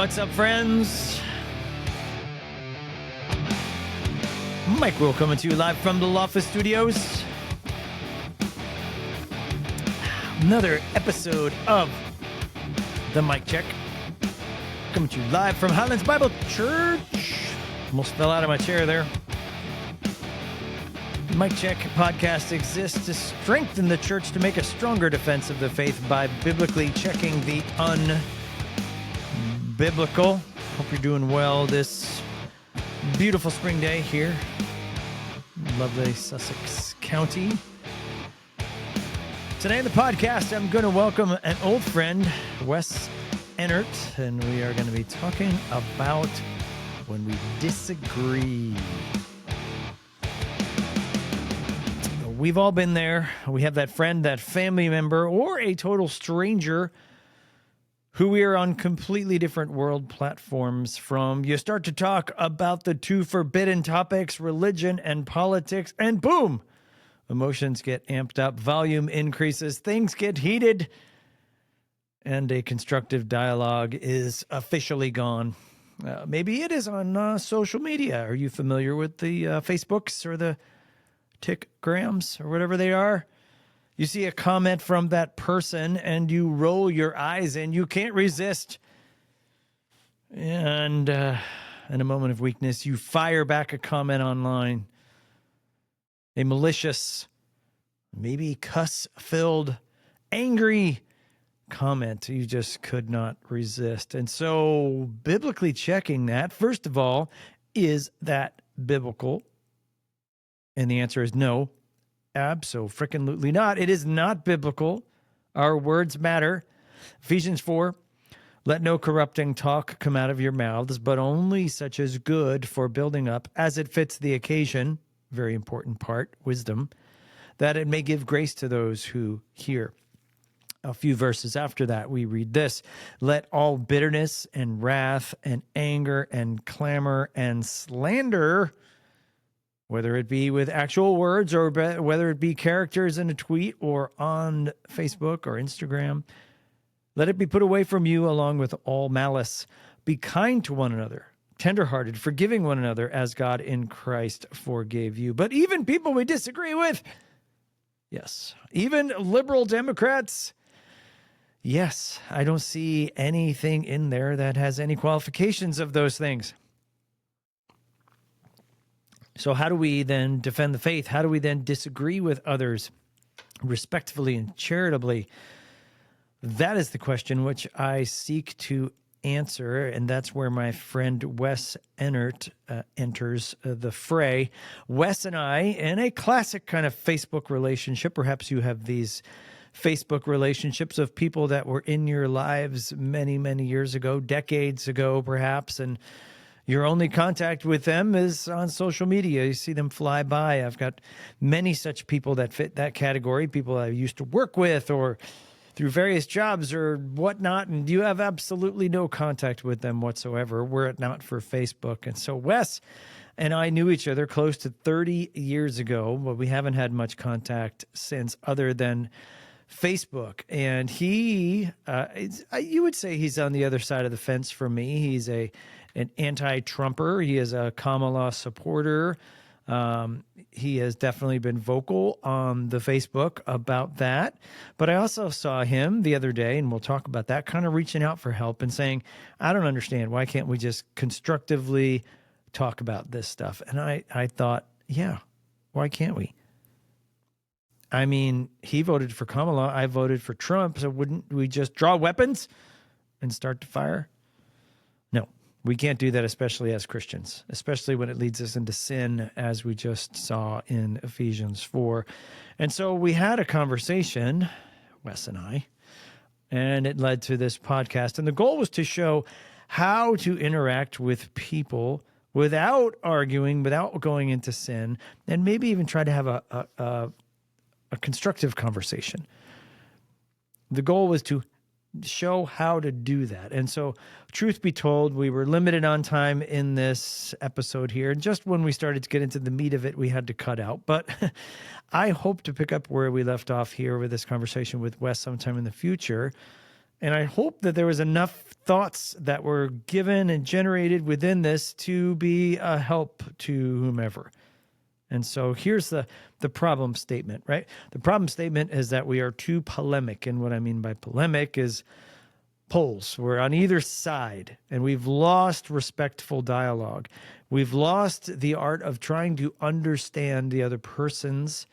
What's up, friends? Mike Will coming to you live from the Loftus Studios. Another episode of the Mike Check. Coming to you live from Highlands Bible Church. Almost fell out of my chair there. The Mike Check podcast exists to strengthen the church to make a stronger defense of the faith by biblically checking the unbiblical. Hope you're doing well this beautiful spring day here in lovely Sussex County. Today in the podcast, I'm going to welcome an old friend, Wes Ennert, and we are going to be talking about when we disagree. We've all been there. We have that friend, that family member, or a total stranger who we are on completely different world platforms from. You start to talk about the two forbidden topics, religion and politics, and boom, emotions get amped up, volume increases, things get heated, and a constructive dialogue is officially gone. Maybe it is on social media. Are you familiar with the Facebooks or the Tickgrams or whatever they are? You see a comment from that person and you roll your eyes and you can't resist. And in a moment of weakness, you fire back a comment online. A malicious, maybe cuss-filled, angry comment you just could not resist. And so biblically checking that, first of all, is that biblical? And the answer is no, abso-frickin-lutely not. It is not biblical. Our words matter. Ephesians 4, let no corrupting talk come out of your mouths, but only such as good for building up as it fits the occasion. Very important part, wisdom, that it may give grace to those who hear. A few verses after that, we read this: let all bitterness and wrath and anger and clamor and slander, whether it be with actual words or whether it be characters in a tweet or on Facebook or Instagram, let it be put away from you along with all malice. Be kind to one another, tenderhearted, forgiving one another as God in Christ forgave you. But even people we disagree with, yes, even liberal Democrats, yes, I don't see anything in there that has any qualifications of those things. So how do we then defend the faith? How do we then disagree with others respectfully and charitably? That is the question which I seek to answer, and that's where my friend Wes Ennert enters the fray. Wes and I, in a classic kind of Facebook relationship, perhaps you have these Facebook relationships of people that were in your lives many, many years ago, decades ago perhaps, and your only contact with them is on social media. You see them fly by. I've got many such people that fit that category, people I used to work with or through various jobs or whatnot, and you have absolutely no contact with them whatsoever were it not for Facebook. And so Wes and I knew each other close to 30 years ago, but we haven't had much contact since other than Facebook. And he, you would say he's on the other side of the fence from me. He's an anti-Trumper. He is a Kamala supporter. He has definitely been vocal on the Facebook about that. But I also saw him the other day, and we'll talk about that, kind of reaching out for help and saying, I don't understand. Why can't we just constructively talk about this stuff? And I thought, yeah, why can't we? I mean, he voted for Kamala. I voted for Trump. So wouldn't we just draw weapons and start to fire? No, we can't do that, especially as Christians, especially when it leads us into sin, as we just saw in Ephesians 4. And so we had a conversation, Wes and I, and it led to this podcast. And the goal was to show how to interact with people without arguing, without going into sin, and maybe even try to have a constructive conversation. The goal was to show how to do that. And so, truth be told, we were limited on time in this episode here. And just when we started to get into the meat of it, we had to cut out. But I hope to pick up where we left off here with this conversation with Wes sometime in the future. And I hope that there was enough thoughts that were given and generated within this to be a help to whomever. And so here's the problem statement, right? The problem statement is that we are too polemic. And what I mean by polemic is poles. We're on either side, and we've lost respectful dialogue. We've lost the art of trying to understand the other person's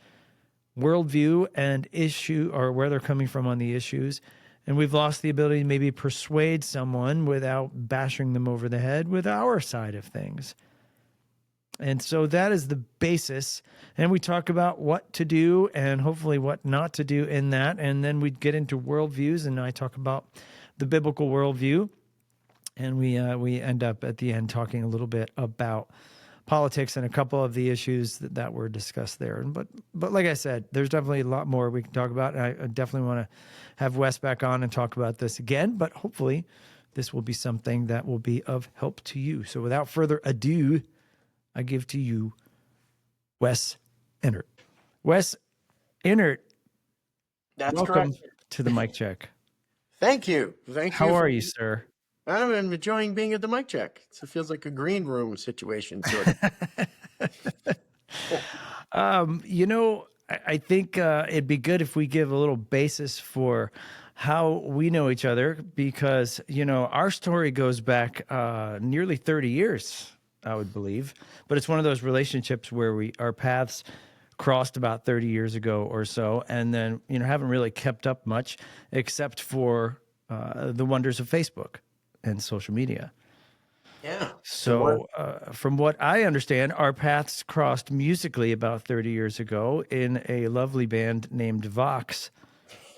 worldview and issue, or where they're coming from on the issues. And we've lost the ability to maybe persuade someone without bashing them over the head with our side of things. And so that is the basis. And we talk about what to do and hopefully what not to do in that. And then we get into worldviews, and I talk about the biblical worldview. And we end up at the end talking a little bit about politics and a couple of the issues that were discussed there. But like I said, there's definitely a lot more we can talk about. And I definitely want to have Wes back on and talk about this again. But hopefully this will be something that will be of help to you. So without further ado, I give to you Wes Innert. Wes Innert, That's welcome correct. to the Mic Check. Thank you. Thank you. How are you, sir? I'm enjoying being at the mic check. It feels like a green room situation, sort of. I think it'd be good if we give a little basis for how we know each other, because, our story goes back nearly 30 years, I would believe. But it's one of those relationships where our paths crossed about 30 years ago or so, and then, haven't really kept up much except for the wonders of Facebook and social media. Yeah. So from what I understand, our paths crossed musically about 30 years ago in a lovely band named Vox,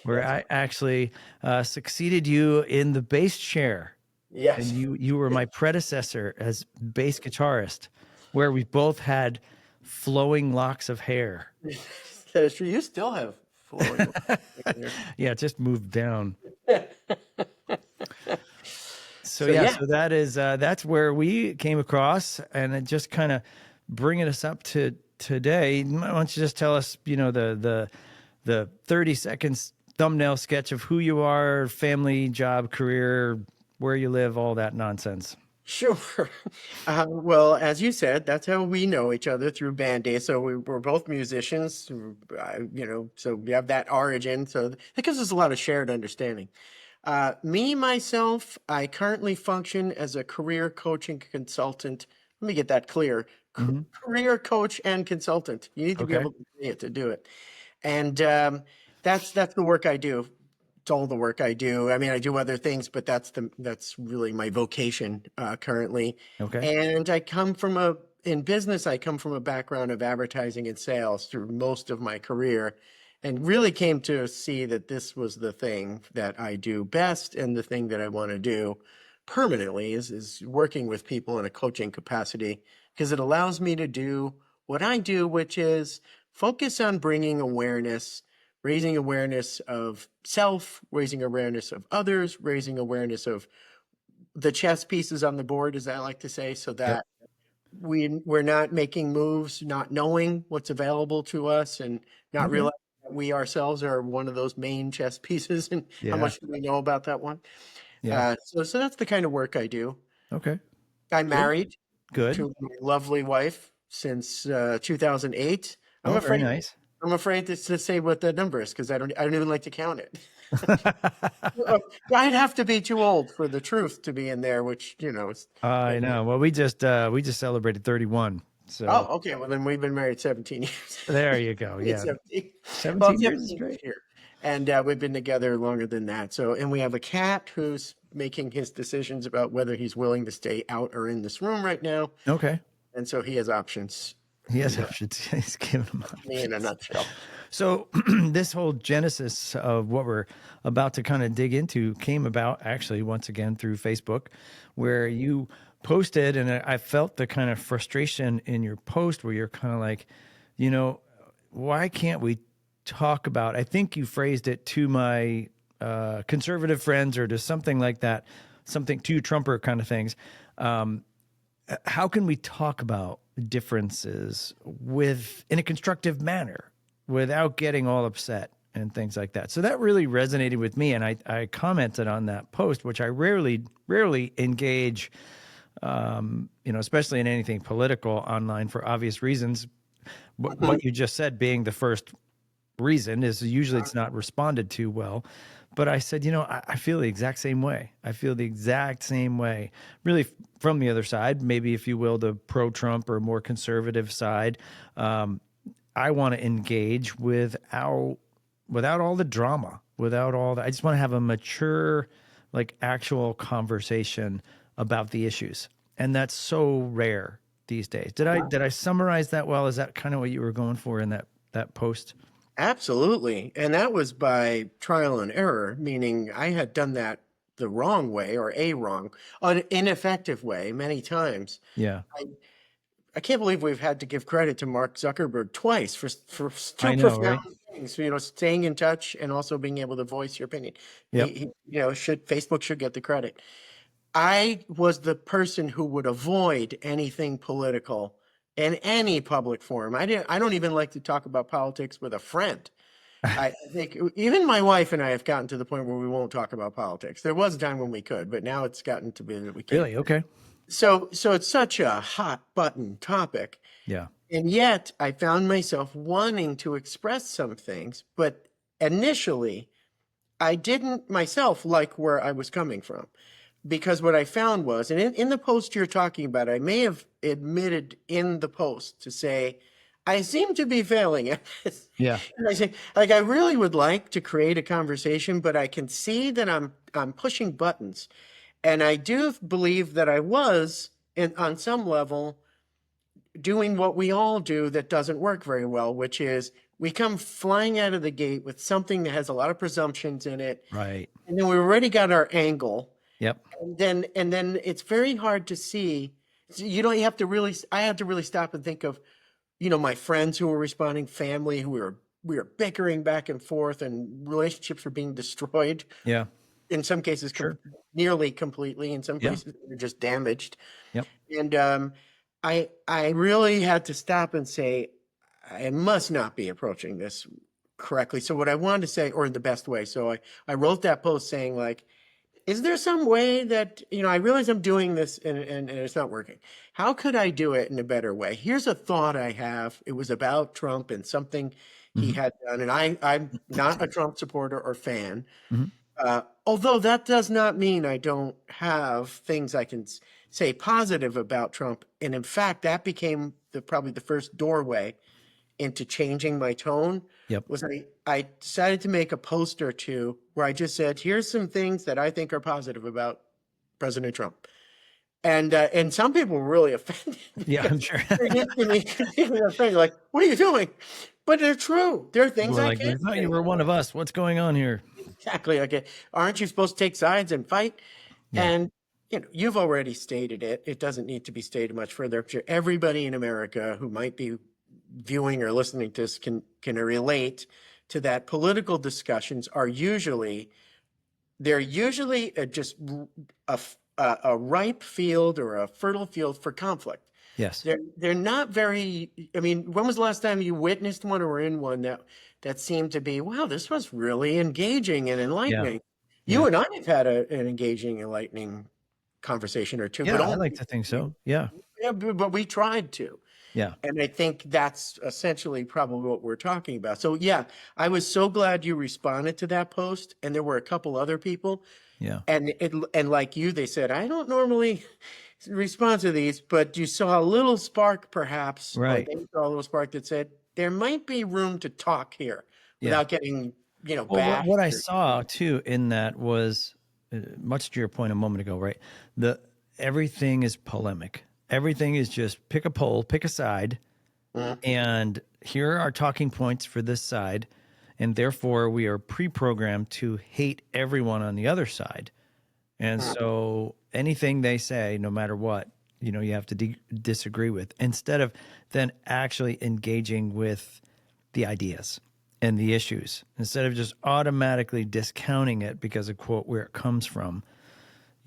where I actually succeeded you in the bass chair. Yes. And you were my predecessor as bass guitarist, where we both had flowing locks of hair. That is true. You still have flowing hair. Yeah, it just moved down. So that is that's where we came across, and it just kind of bringing us up to today. Why don't you just tell us, the 30 seconds thumbnail sketch of who you are, family, job, career, where you live, all that nonsense. Sure. Well, as you said, that's how we know each other, through Band Aid. So we're both musicians, so we have that origin. So that gives us a lot of shared understanding. Myself, I currently function as a career coaching consultant. Let me get that clear. Career coach and consultant. You need to be able to say it to do it. And that's the work I do. It's all the work I do. I mean, I do other things, but that's really my vocation currently. Okay. And in business, I come from a background of advertising and sales through most of my career, and really came to see that this was the thing that I do best, and the thing that I want to do permanently is working with people in a coaching capacity, because it allows me to do what I do, which is focus on bringing awareness, raising awareness of self, raising awareness of others, raising awareness of the chess pieces on the board, as I like to say, so that we're not making moves, not knowing what's available to us, and not realizing that we ourselves are one of those main chess pieces, and how much do we know about that one? Yeah. So that's the kind of work I do. Okay. I'm married Good. to my lovely wife since 2008. Very nice. I'm afraid to say what the number is, because I don't even like to count it. I'd have to be too old for the truth to be in there, which I know. Well, we just celebrated 31. So okay. Well, then we've been married 17 years. There you go. Yeah, 17 years is great. Here. And we've been together longer than that. So, and we have a cat who's making his decisions about whether he's willing to stay out or in this room right now. Okay. And so he has options. He has options. He's giving them options. Me in a nutshell. So this whole genesis of what we're about to kind of dig into came about actually once again through Facebook, where you posted, and I felt the kind of frustration in your post where you're kind of like, why can't we talk about, I think you phrased it to my conservative friends or to something like that, something to Trumper kind of things. How can we talk about differences in a constructive manner without getting all upset and things like that. So that really resonated with me. And I commented on that post, which I rarely engage, especially in anything political online for obvious reasons. What you just said being the first reason is usually it's not responded to well. But I said, I feel the exact same way. I feel the exact same way, really, from the other side, maybe, if you will, the pro-Trump or more conservative side. I want to engage without all the drama, without all that. I just want to have a mature, like, actual conversation about the issues. And that's so rare these days. Did I summarize that well? Is that kind of what you were going for in that post? Absolutely. And that was by trial and error, meaning I had done that the wrong way or an ineffective way many times. Yeah. I can't believe we've had to give credit to Mark Zuckerberg twice for two I know, right? profound things, staying in touch and also being able to voice your opinion. Yep. Facebook should get the credit. I was the person who would avoid anything political in any public forum. I don't even like to talk about politics with a friend. I think even my wife and I have gotten to the point where we won't talk about politics. There was a time when we could, but now it's gotten to be that we can't. Really? Okay. So it's such a hot button topic. Yeah. And yet I found myself wanting to express some things, but initially I didn't myself like where I was coming from. Because what I found was, and in the post you're talking about, I may have admitted in the post to say, I seem to be failing at this. Yeah. And I say, like, I really would like to create a conversation, but I can see that I'm pushing buttons. And I do believe that I was, on some level, doing what we all do that doesn't work very well, which is we come flying out of the gate with something that has a lot of presumptions in it. Right. And then we already got our angle. Yep. And then it's very hard to see. I had to really stop and think of, my friends who were responding, family who we were bickering back and forth, and relationships were being destroyed. Yeah. In some cases, Sure. nearly completely. In some Yeah. cases, they're just damaged. Yep. And I really had to stop and say, I must not be approaching this correctly. So what I wanted to say, or in the best way, so I wrote that post saying, like, is there some way that, I realize I'm doing this and it's not working. How could I do it in a better way? Here's a thought I have. It was about Trump and something he had done. And I'm not a Trump supporter or fan. Although that does not mean I don't have things I can say positive about Trump. And in fact, that became probably the first doorway into changing my tone. Yep. Was I decided to make a post or two where I just said, here's some things that I think are positive about President Trump. And some people were really offended. Yeah, I'm sure. They're like, what are you doing? But they're true. There are things We're I like, can't I thought say. you were one of us. What's going on here? Exactly. Okay. Aren't you supposed to take sides and fight? Yeah. And you've already stated it. It doesn't need to be stated much further. I'm sure everybody in America who might be viewing or listening to this can relate to that. Political discussions are usually just a ripe field or a fertile field for conflict. Yes. They're not very. I mean, when was the last time you witnessed one or were in one that seemed to be, wow, this was really engaging and enlightening? You and I have had an engaging, enlightening conversation or two. Yeah, but I like to think so. Yeah. Yeah, but we tried to. Yeah. And I think that's essentially probably what we're talking about. So, yeah, I was so glad you responded to that post. And there were a couple other people. Yeah. And like you, they said, I don't normally respond to these, but you saw a little spark perhaps. Right. Or they saw a little spark that said, there might be room to talk here without getting, bashed. What I saw too in that was, much to your point a moment ago, right? Everything is polemic. Everything is just pick a poll, pick a side, and here are our talking points for this side, and therefore we are pre-programmed to hate everyone on the other side. And so anything they say, no matter what, you have to disagree with, instead of then actually engaging with the ideas and the issues, instead of just automatically discounting it because of, quote, where it comes from.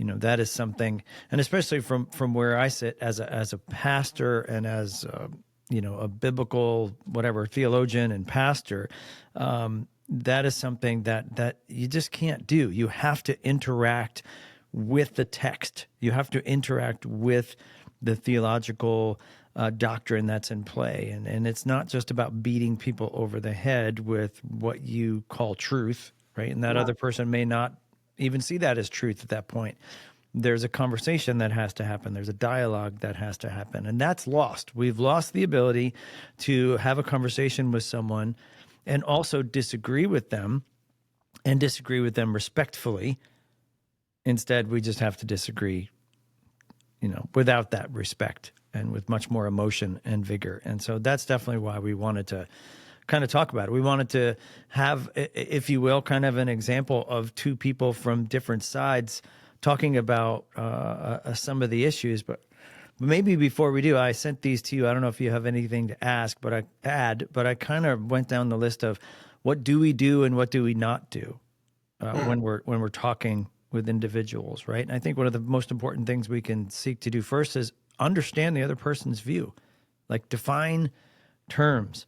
That is something, and especially from where I sit as a pastor and as a biblical theologian and pastor, that is something that you just can't do. You have to interact with the text. You have to interact with the theological doctrine that's in play. And it's not just about beating people over the head with what you call truth, right? And that other person may not even see that as truth at that point. There's a conversation that has to happen. There's a dialogue that has to happen. And that's lost. We've lost the ability to have a conversation with someone and also disagree with them and disagree with them respectfully. Instead, we just have to disagree, without that respect and with much more emotion and vigor. And so that's definitely why we wanted to kind of talk about it. We wanted to have, if you will, kind of an example of two people from different sides talking about some of the issues. But maybe before we do, I sent these to you. I don't know if you have anything to ask, but I kind of went down the list of what do we do and what do we not do when we're talking with individuals, right? And I think one of the most important things we can seek to do first is understand the other person's view, like define terms.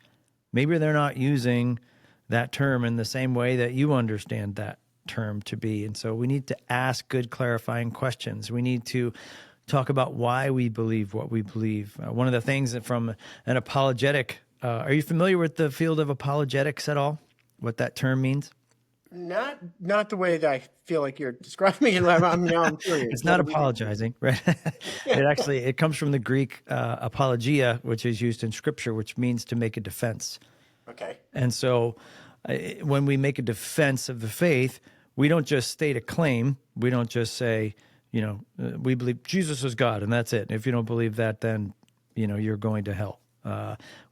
Maybe they're not using that term in the same way that you understand that term to be. And so we need to ask good clarifying questions. We need to talk about why we believe what we believe. One of the things that from an apologetic, are you familiar with the field of apologetics at all? What that term means? Not the way that I feel like you're describing it. I'm curious. It's not apologizing, right? It comes from the Greek apologia, which is used in Scripture, which means to make a defense. Okay. And so when we make a defense of the faith, we don't just state a claim. We don't just say, we believe Jesus is God and that's it. If you don't believe that, then, you're going to hell.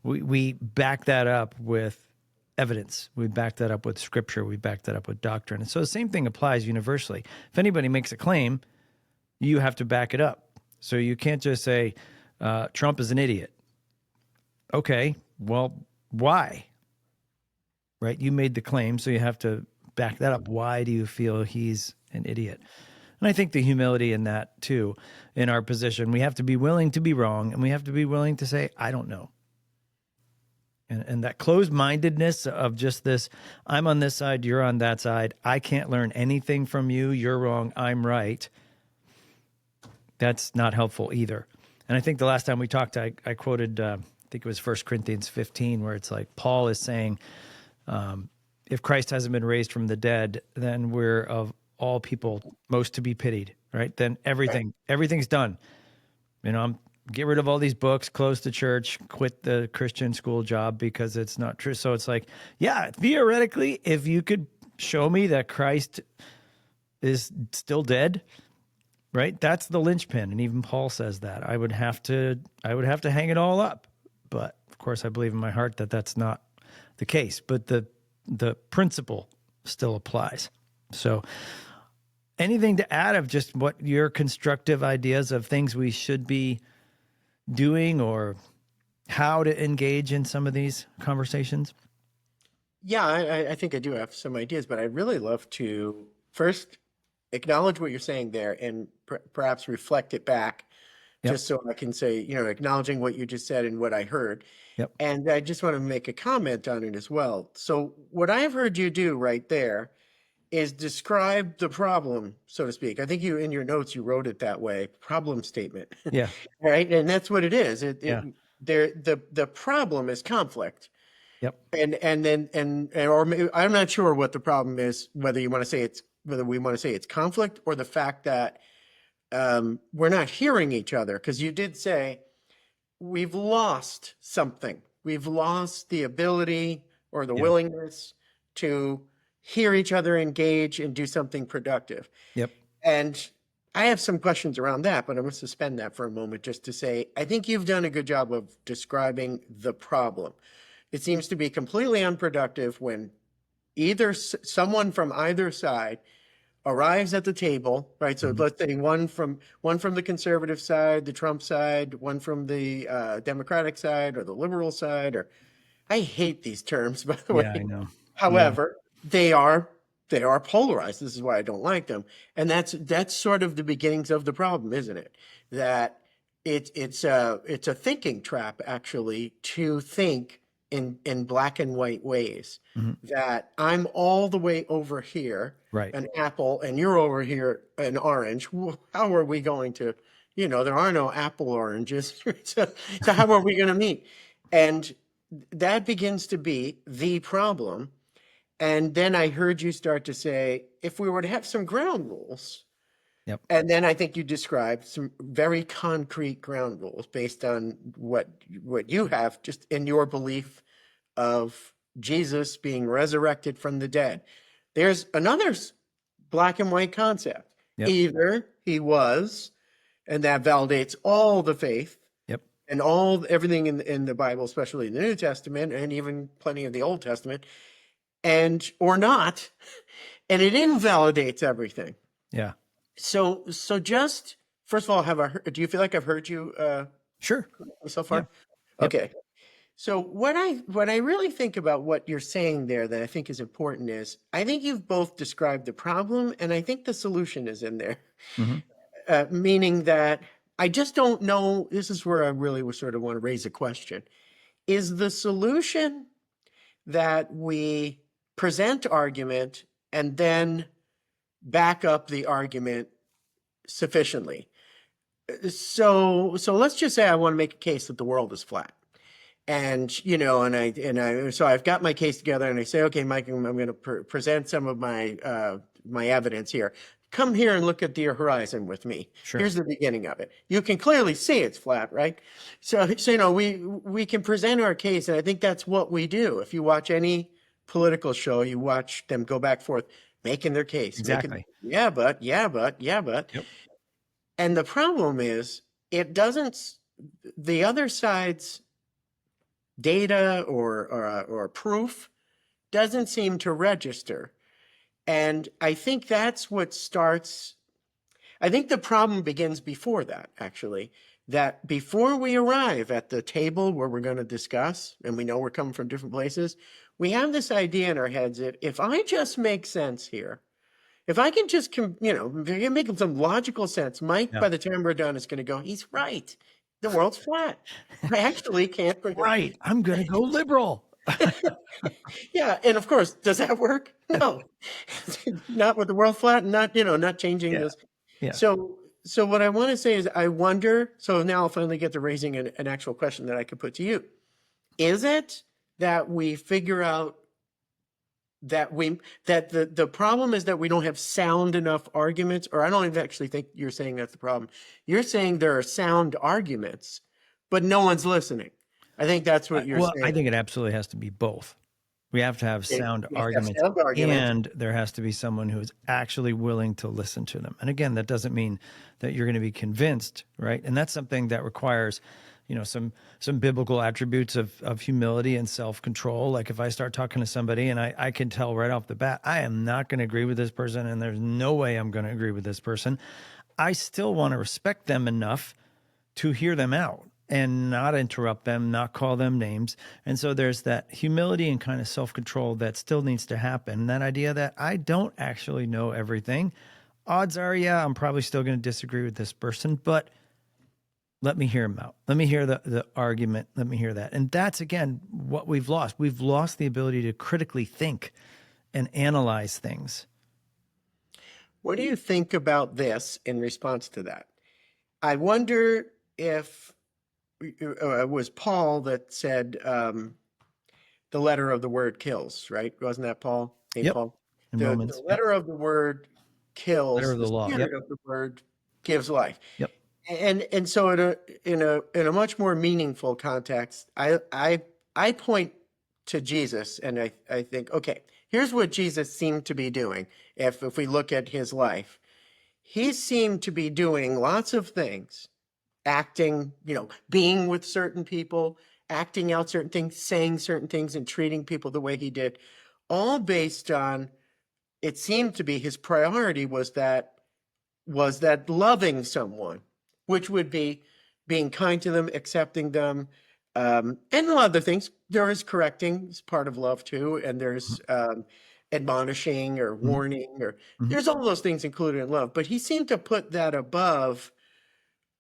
We back that up with evidence. We back that up with Scripture. We back that up with doctrine. And so the same thing applies universally. If anybody makes a claim, you have to back it up. So you can't just say, Trump is an idiot. Okay, well, why? Right? You made the claim, so you have to back that up. Why do you feel he's an idiot? And I think the humility in that, too, in our position, we have to be willing to be wrong, and we have to be willing to say, I don't know. And that closed-mindedness of just this, I'm on this side, you're on that side, I can't learn anything from you, you're wrong, I'm right, that's not helpful either. And I think the last time we talked, I quoted, I think it was 1 Corinthians 15, where it's like Paul is saying, if Christ hasn't been raised from the dead, then we're of all people most to be pitied, right? Then everything's done. Get rid of all these books, close the church, quit the Christian school job because it's not true. So it's like, yeah, theoretically, if you could show me that Christ is still dead, right? That's the linchpin. And even Paul says that. I would have to hang it all up. But of course, I believe in my heart that that's not the case. But the principle still applies. So anything to add of just what your constructive ideas of things we should be doing or how to engage in some of these conversations? Yeah, I think I do have some ideas, but I'd really love to first acknowledge what you're saying there and perhaps reflect it back just so I can say, acknowledging what you just said and what I heard. Yep. And I just want to make a comment on it as well. So what I have heard you do right there is describe the problem, so to speak. I think you, in your notes, you wrote it that way, problem statement. Yeah. Right. And that's what it is. The problem is conflict. Yep. Or maybe, I'm not sure what the problem is, whether we want to say it's conflict or the fact that we're not hearing each other. Because you did say we've lost something. We've lost the ability or the willingness to hear each other, engage, and do something productive. Yep. And I have some questions around that, but I'm going to suspend that for a moment just to say, I think you've done a good job of describing the problem. It seems to be completely unproductive when someone from either side arrives at the table, right? So let's say one from the conservative side, the Trump side, one from the Democratic side or the liberal side, or I hate these terms, by the way. Yeah, I know. However, they are polarized. This is why I don't like them. And that's sort of the beginnings of the problem, isn't it? That it's a thinking trap, actually, to think in black and white ways, Mhm. that I'm all the way over here, Right. an apple, and you're over here, an orange. How are we going to, there are no apple oranges. So how are we going to meet? And that begins to be the problem. And then I heard you start to say, if we were to have some ground rules, Yep. and then I think you described some very concrete ground rules based on what you have just in your belief of Jesus being resurrected from the dead. There's another black and white concept. Yep. Either he was, and that validates all the faith Yep. and everything in the Bible, especially in the New Testament and even plenty of the Old Testament, or not, and it invalidates everything. Yeah. So just first of all, do you feel like I've heard you Sure. so far? Yeah. Yep. Okay. So what I really think about what you're saying there that I think is important is I think you've both described the problem and I think the solution is in there. Mm-hmm. Meaning that I just don't know. This is where I really would sort of want to raise a question. Is the solution that we present argument and then back up the argument sufficiently? So let's just say I want to make a case that the world is flat. And, so I've got my case together and I say, okay, Mike, I'm going to present some of my evidence here. Come here and look at the horizon with me. Sure. Here's the beginning of it. You can clearly see it's flat, right? So we can present our case, and I think that's what we do. If you watch any political show, you watch them go back and forth, making their case. Exactly. Yeah, but. Yep. And the problem is, it doesn't. The other side's data or proof doesn't seem to register. And I think that's what starts. I think the problem begins before that, actually, that before we arrive at the table where we're going to discuss, and we know we're coming from different places, we have this idea in our heads that if I just make sense here, if I can just, make some logical sense, Mike, by the time we're done, is going to go, he's right. The world's flat. I actually can't. Right. I'm going to go liberal. Yeah. And of course, does that work? No, not with the world flat and not changing this. Yeah. So what I want to say is I wonder, so now I'll finally get to raising an actual question that I could put to you. Is it that we figure out that the problem is that we don't have sound enough arguments, or I don't even actually think you're saying that's the problem. You're saying there are sound arguments, but no one's listening. I think that's what you're saying. I think it absolutely has to be both. We have to have sound arguments, and there has to be someone who is actually willing to listen to them. And again, that doesn't mean that you're going to be convinced, right? And that's something that requires, some biblical attributes of humility and self-control. Like if I start talking to somebody and I can tell right off the bat, I am not going to agree with this person, and there's no way I'm going to agree with this person, I still want to respect them enough to hear them out and not interrupt them, not call them names. And so there's that humility and kind of self-control that still needs to happen. That idea that I don't actually know everything. Odds are, yeah, I'm probably still going to disagree with this person, but let me hear them out. Let me hear the argument. Let me hear that. And that's, again, what we've lost. We've lost the ability to critically think and analyze things. What do you think about this in response to that? I wonder if it was Paul that said the letter of the word kills, right? Wasn't that Paul? Hey, Yep. Paul. In The Romans. letter of the word kills. Letter of the law. Spirit Yep. of the word gives life. Yep. And so in a much more meaningful context, I point to Jesus and I think, okay, here's what Jesus seemed to be doing. If we look at his life, he seemed to be doing lots of things, acting, being with certain people, acting out certain things, saying certain things, and treating people the way he did, all based on, it seemed to be his priority was that loving someone, which would be being kind to them, accepting them, and a lot of the things. There is correcting, is part of love too, and there's admonishing or warning, or there's all those things included in love. But he seemed to put that above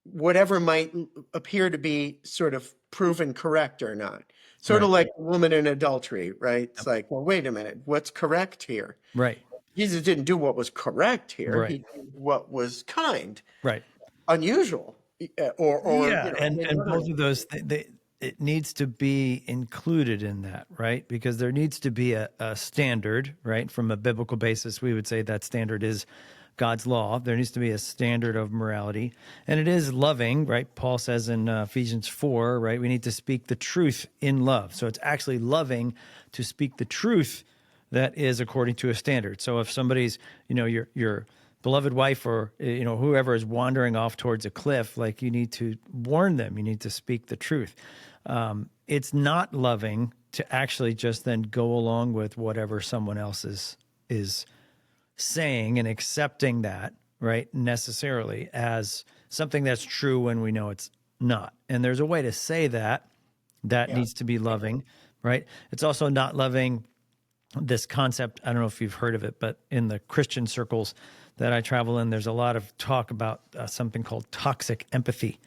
whatever might appear to be sort of proven correct or not. Sort Right. of like a woman in adultery, right? It's like, well, wait a minute, what's correct here? Right. Jesus didn't do what was correct here. Right. He did what was kind, Right. unusual, or Yeah, and both of those it needs to be included in that, right? Because there needs to be a standard, right? From a biblical basis, we would say that standard is God's law. There needs to be a standard of morality, and it is loving, right? Paul says in Ephesians 4, right? We need to speak the truth in love. So it's actually loving to speak the truth that is according to a standard. So if somebody's, your beloved wife or whoever is wandering off towards a cliff, like, you need to warn them, you need to speak the truth. It's not loving to actually just then go along with whatever someone else is saying and accepting that, right, necessarily as something that's true when we know it's not. And there's a way to say that needs to be loving, right? It's also not loving this concept. I don't know if you've heard of it, but in the Christian circles that I travel in, there's a lot of talk about something called toxic empathy,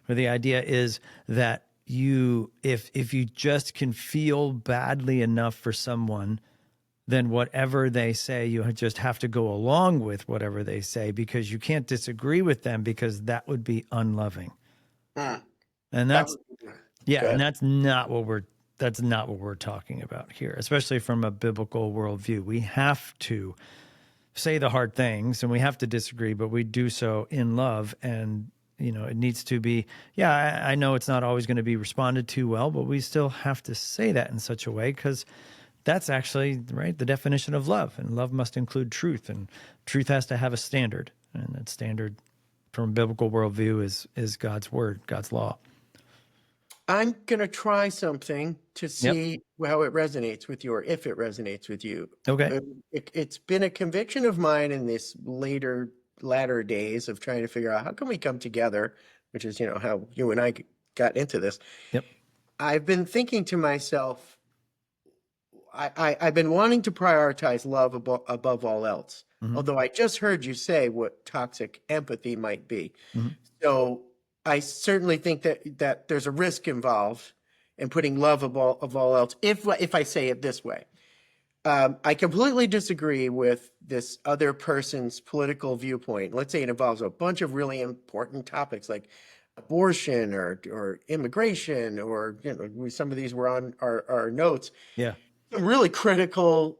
where the idea is that if you just can feel badly enough for someone, then whatever they say, you just have to go along with whatever they say, because you can't disagree with them, because that would be unloving. Hmm. And That that's, would be yeah, and good. that's not what we're talking about here, especially from a biblical worldview. We have to say the hard things and we have to disagree, but we do so in love. And, it needs to be, I know it's not always going to be responded to well, but we still have to say that in such a way, because that's actually, right, the definition of love. And love must include truth, and truth has to have a standard. And that standard from a biblical worldview is God's word, God's law. I'm going to try something to Yep. see how it resonates with you, or if it resonates with you. Okay. It's been a conviction of mine in this latter days of trying to figure out how can we come together, which is, how you and I got into this. Yep. I've been thinking to myself, I've been wanting to prioritize love above all else. Mm-hmm. Although I just heard you say what toxic empathy might be. Mm-hmm. So I certainly think that there's a risk involved in putting love of all else. If I say it this way, I completely disagree with this other person's political viewpoint. Let's say it involves a bunch of really important topics like abortion or immigration, or some of these were on our notes. Yeah. Really critical,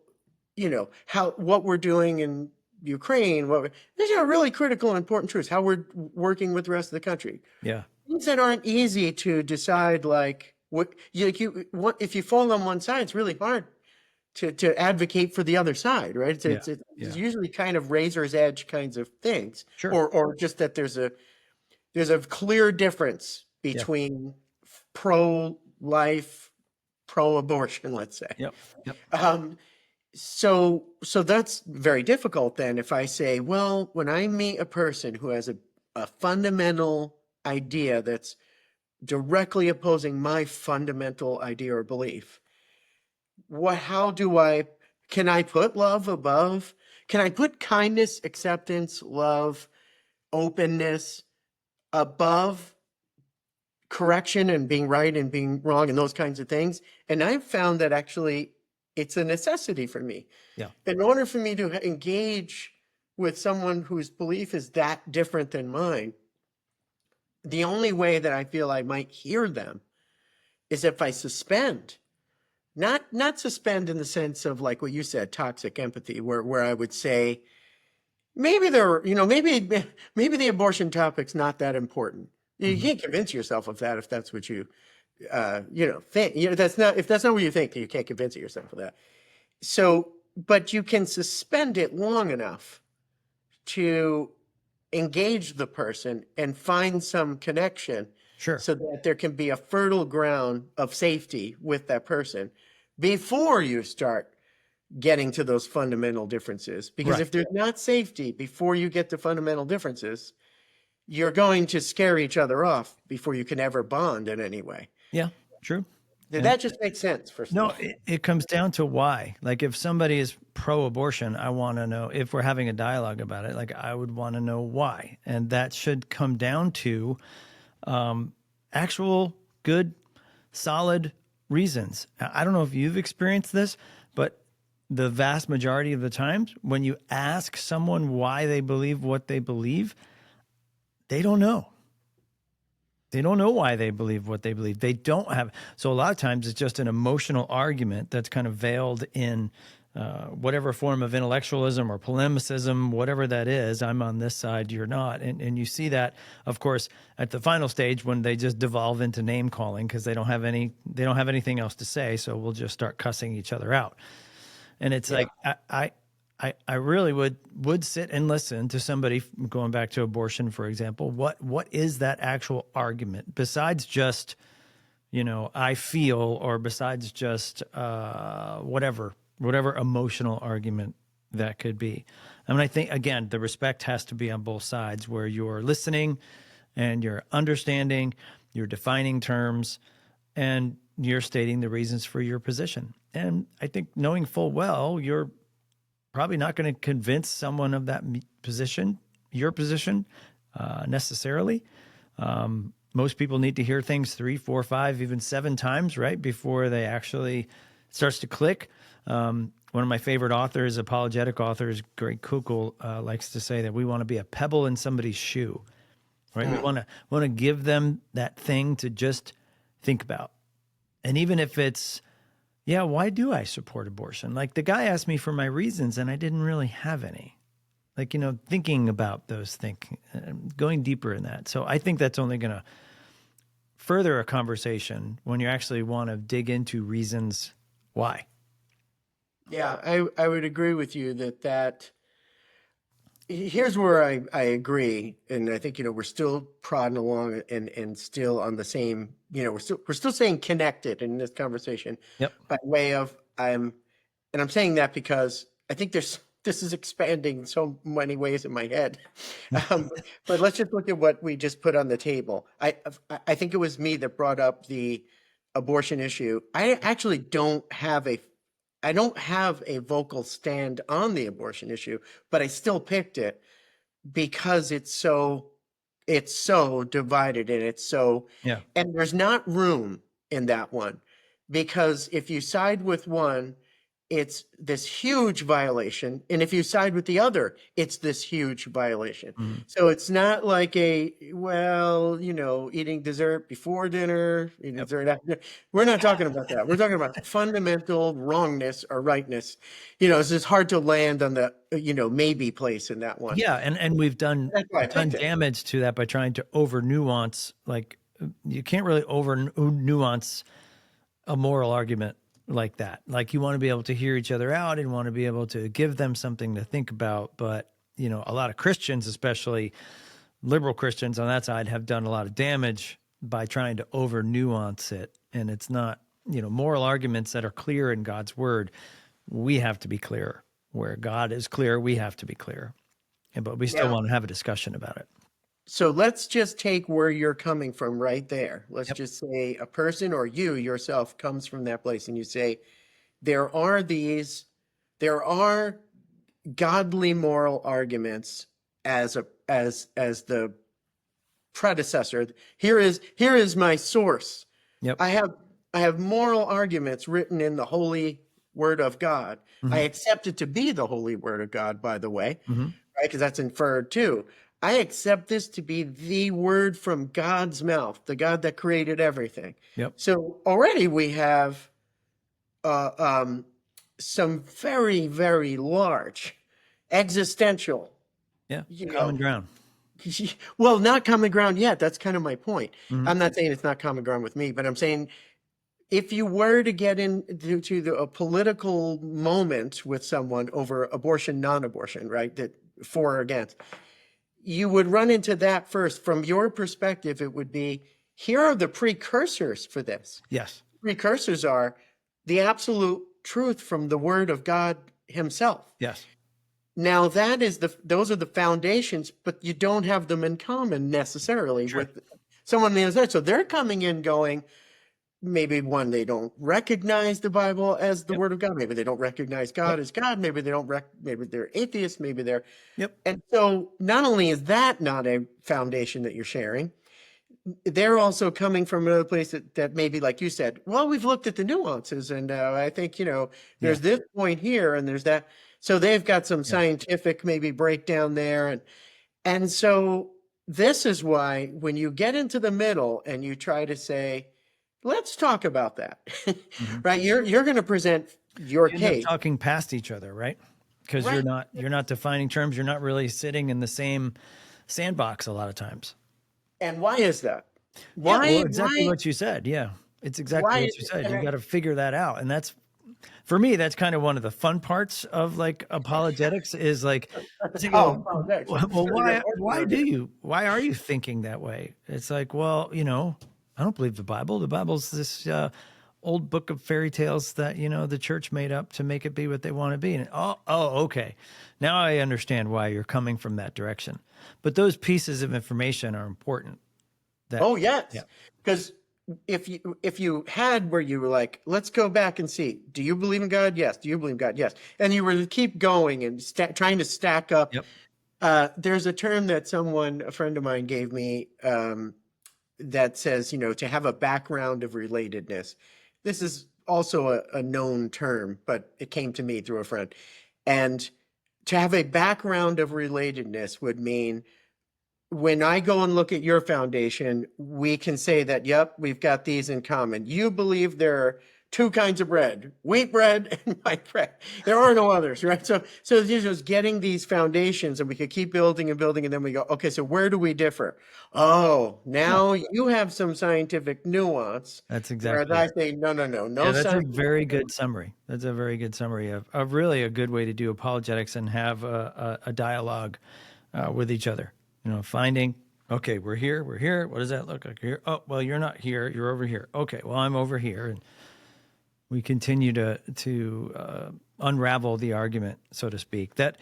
what we're doing in Ukraine, these are really critical and important truths, how we're working with the rest of the country. Yeah. Things that aren't easy to decide, like if you fall on one side, it's really hard to advocate for the other side, right? It's usually kind of razor's edge kinds of things. Sure. Or just that there's a clear difference between pro-life, pro-abortion, let's say. Yep. So that's very difficult then if I say, well, when I meet a person who has a fundamental idea that's directly opposing my fundamental idea or belief, can I put love above? Can I put kindness, acceptance, love, openness above correction and being right and being wrong and those kinds of things? And I've found that actually it's a necessity for me. Yeah. In order for me to engage with someone whose belief is that different than mine, the only way that I feel I might hear them is if I suspend. Not suspend in the sense of, like what you said, toxic empathy, where I would say, maybe maybe the abortion topic's not that important. You can't convince yourself of that if that's what you think. If that's not what you think, you can't convince yourself of that. So, but you can suspend it long enough to engage the person and find some connection. Sure. So that there can be a fertile ground of safety with that person before you start getting to those fundamental differences. Because Right. if there's not safety before you get to fundamental differences, you're going to scare each other off before you can ever bond in any way. Yeah. True. Did that just make sense? First of No, all? it comes down to why. Like, if somebody is pro-abortion, I want to know, if we're having a dialogue about it, like, I would want to know why. And that should come down to actual good, solid reasons. I don't know if you've experienced this, but the vast majority of the times when you ask someone why they believe what they believe, they don't know. They don't know why they believe what they believe. They don't have. So a lot of times it's just an emotional argument that's kind of veiled in whatever form of intellectualism or polemicism, whatever that is. I'm on this side, you're not. And you see that, of course, at the final stage when they just devolve into name calling because they don't have anything else to say. So we'll just start cussing each other out. And it's like, I really would sit and listen to somebody, going back to abortion, for example. What is that actual argument besides just, I feel, or besides just whatever emotional argument that could be. I mean, I think, again, the respect has to be on both sides, where you're listening and you're understanding, you're defining terms, and you're stating the reasons for your position. And I think knowing full well you're probably not going to convince someone of that position, your position, necessarily. Most people need to hear things 3, 4, 5, even 7 times, right, before they actually starts to click. One of my favorite authors, apologetic authors, Greg Koukl, likes to say that we want to be a pebble in somebody's shoe, right? We want to give them that thing to just think about. And even if it's, why do I support abortion? Like, the guy asked me for my reasons and I didn't really have any. Like, thinking about those things, going deeper in that. So I think that's only going to further a conversation when you actually want to dig into reasons why. Yeah, I would agree with you that here's where I agree. And I think, we're still prodding along and still on the same, we're still saying connected in this conversation. Yep. By way of, I'm saying that because I think this is expanding in so many ways in my head. But let's just look at what we just put on the table. I think it was me that brought up the abortion issue. I actually don't have a vocal stand on the abortion issue, but I still picked it because it's so divided and and there's not room in that one, because if you side with one, it's this huge violation, and if you side with the other, it's this huge violation. Mm-hmm. So it's not like eating dessert before dinner, eating dessert after dinner. We're not talking about that. We're talking about fundamental wrongness or rightness. It's just hard to land on the maybe place in that one. Yeah, and we've done damage to that by trying to over nuance. Like, you can't really over nuance a moral argument like that. Like, you want to be able to hear each other out and want to be able to give them something to think about. But, a lot of Christians, especially liberal Christians on that side, have done a lot of damage by trying to over nuance it. And it's not, moral arguments that are clear in God's word. We have to be clear. Where God is clear, we have to be clear. But we still want to have a discussion about it. So let's just take where you're coming from right there. Let's just say a person, or you yourself, comes from that place, and you say, there are godly moral arguments as the predecessor. Here is my source. Yep. I have moral arguments written in the holy word of God. Mm-hmm. I accept it to be the holy word of God, by the way, right? Because that's inferred too. I accept this to be the word from God's mouth, the God that created everything. Yep. So already we have some very, very large existential, common ground. Well, not common ground yet. That's kind of my point. Mm-hmm. I'm not saying it's not common ground with me, but I'm saying if you were to get into a political moment with someone over abortion, non-abortion, right, that for or against, you would run into that first. From your perspective, it would be, here are the precursors for this. Yes. Precursors are the absolute truth from the word of God himself. Yes. Now those are the foundations, but you don't have them in common necessarily with someone on the other side. So they're coming in going, maybe one, they don't recognize the Bible as the word of God. Maybe they don't recognize God as God. Maybe they don't maybe they're atheists. Maybe they're, and so not only is that not a foundation that you're sharing, they're also coming from another place that maybe, like you said, well, we've looked at the nuances, and I think, Yeah. there's this point here and there's that. So they've got some Yeah. scientific maybe breakdown there. And so this is why when you get into the middle and you try to say, let's talk about that, Mhm. right? You're going to present your You end up case. talking past each other, right? Because Right. you're not defining terms. You're not really sitting in the same sandbox a lot of times. And why is that? Yeah, well, Why, exactly why, what you said. Yeah, it's exactly why what is you it? said. You got to figure that out, and that's for me. That's kind of one of the fun parts of like apologetics is like to Oh, go, oh, next. well, why are you thinking that way? It's like, well, I don't believe the Bible. The Bible's this old book of fairy tales that the church made up to make it be what they want to be. And okay, now I understand why you're coming from that direction. But those pieces of information are important. That Oh, yeah. yes. Because if you had where you were like, let's go back and see, do you believe in God? Yes. Do you believe in God? Yes. And you were to keep going and trying to stack up. Yep. There's a term that a friend of mine gave me, that says, to have a background of relatedness. This is also a known term, but it came to me through a friend. And to have a background of relatedness would mean when I go and look at your foundation, we can say that, yep, we've got these in common. You believe there are two kinds of bread, wheat bread and white bread. There are no others, right? So it's just getting these foundations, and we could keep building and building, and then we go, okay, so where do we differ? Oh, Yeah. now you have some scientific nuance. That's Whereas exactly I it. say, no Yeah, that's a scientific very good nuance. summary. That's a very good summary of really a good way to do apologetics and have a dialogue with each other. Finding, okay, we're here. What does that look like here? Oh, well, you're not here. You're over here. Okay, well, I'm over here. And we continue to unravel the argument, so to speak. That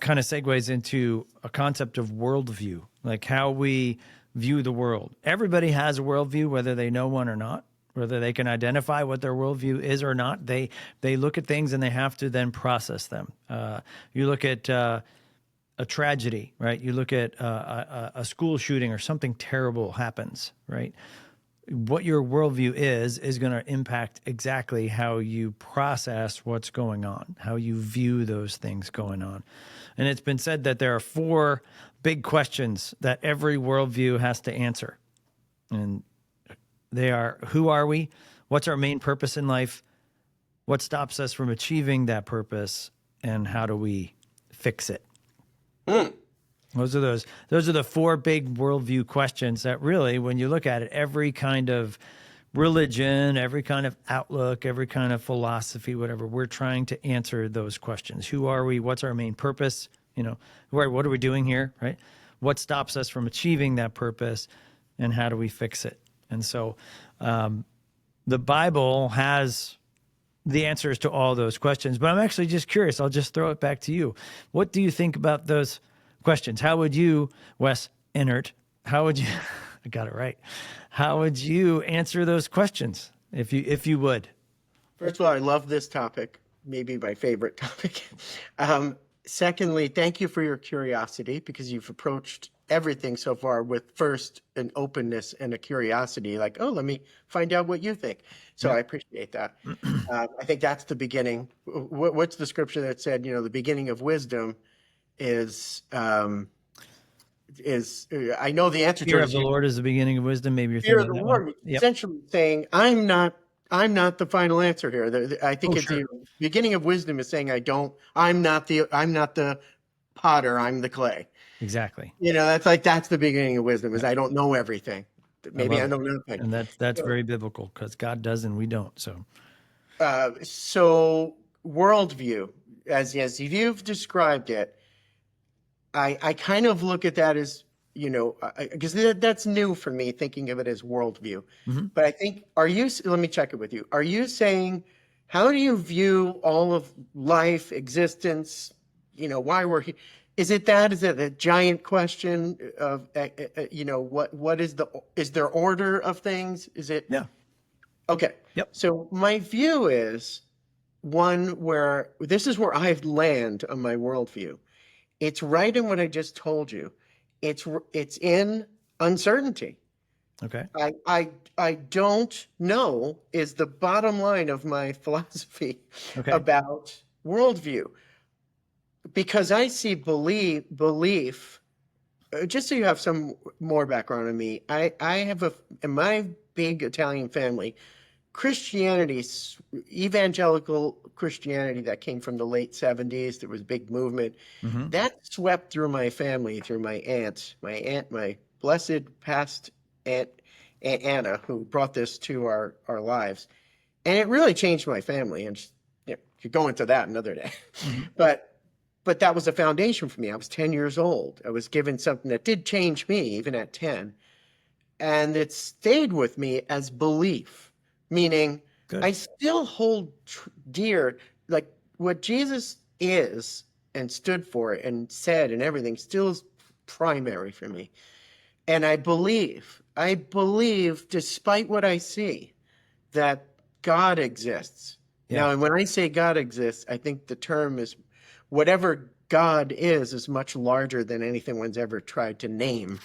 kind of segues into a concept of worldview, like how we view the world. Everybody has a worldview, whether they know one or not, whether they can identify what their worldview is or not. They look at things and they have to then process them. You look at a tragedy, right? You look at a school shooting or something terrible happens, right? What your worldview is going to impact exactly how you process what's going on, how you view those things going on. And it's been said that there are 4 big questions that every worldview has to answer. And they are, who are we? What's our main purpose in life? What stops us from achieving that purpose? And how do we fix it? Those are the 4 big worldview questions that really, when you look at it, every kind of religion, every kind of outlook, every kind of philosophy, whatever, we're trying to answer those questions. Who are we? What's our main purpose? What are we doing here, right? What stops us from achieving that purpose, and how do we fix it? And so the Bible has the answers to all those questions, but I'm actually just curious. I'll just throw it back to you. What do you think about those questions? How would you, Wes Enert, how would you, I got it right. How would you answer those questions if you would? First of all, I love this topic, maybe my favorite topic. Secondly, thank you for your curiosity, because you've approached everything so far with first an openness and a curiosity, like, oh, let me find out what you think. So Yeah. I appreciate that. I think that's the beginning. What's the scripture that said, the beginning of wisdom is, I know the answer to Fear it of is the Lord is the beginning of wisdom. Maybe you're fear of thinking the that one. Lord, Yep. essentially saying, I'm not the final answer here. I think Oh, it's sure. the beginning of wisdom is saying, I'm not the potter, I'm the clay. Exactly. That's the beginning of wisdom, is I don't know everything. I Maybe love I it. know nothing. And that's very biblical, because God does and we don't. So So worldview, as you've described it, I kind of look at that as, because that's new for me, thinking of it as worldview. mhm. But I think, let me check it with you. Are you saying, how do you view all of life, existence, why we're here? Is it a giant question of, what is there order of things? Is it, Yeah. okay. Yep. So my view is one where this is where I land on my worldview. It's right in what I just told you. It's in uncertainty. Okay. I don't know is the bottom line of my philosophy Okay. about worldview, because I see belief. Just so you have some more background on me, I have in my big Italian family, Christianity, evangelical Christianity that came from the late 70s. There was a big movement Hmm. that swept through my family, through my blessed past aunt, Aunt Anna, who brought this to our lives. And it really changed my family. And could go into that another day. Hmm. But that was a foundation for me. I was 10 years old. I was given something that did change me, even at 10. And it stayed with me as belief, meaning Good. I still hold dear, like what Jesus is and stood for and said and everything still is primary for me. And I believe, despite what I see, that God exists. Yeah. Now, and when I say God exists, I think the term is whatever God is much larger than anything one's ever tried to name,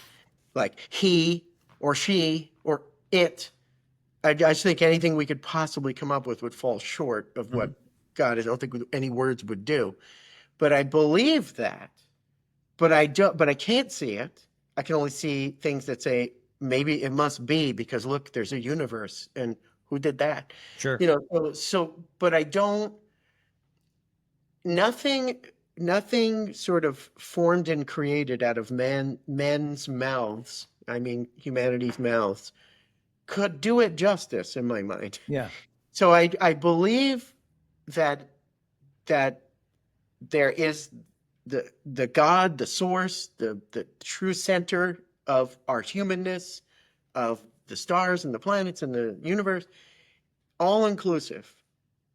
like he or she or it. I just think anything we could possibly come up with would fall short of Hmm. what God is. I don't think any words would do. But I believe that. But I don't. But I can't see it. I can only see things that say maybe it must be because look, there's a universe, and who did that? Sure. You know. But I don't. Nothing. Nothing sort of formed and created out of men's mouths. I mean, humanity's mouths could do it justice in my mind. Yeah. So I believe that that there is the God, the source, the true center of our humanness, of the stars and the planets and the universe, all inclusive.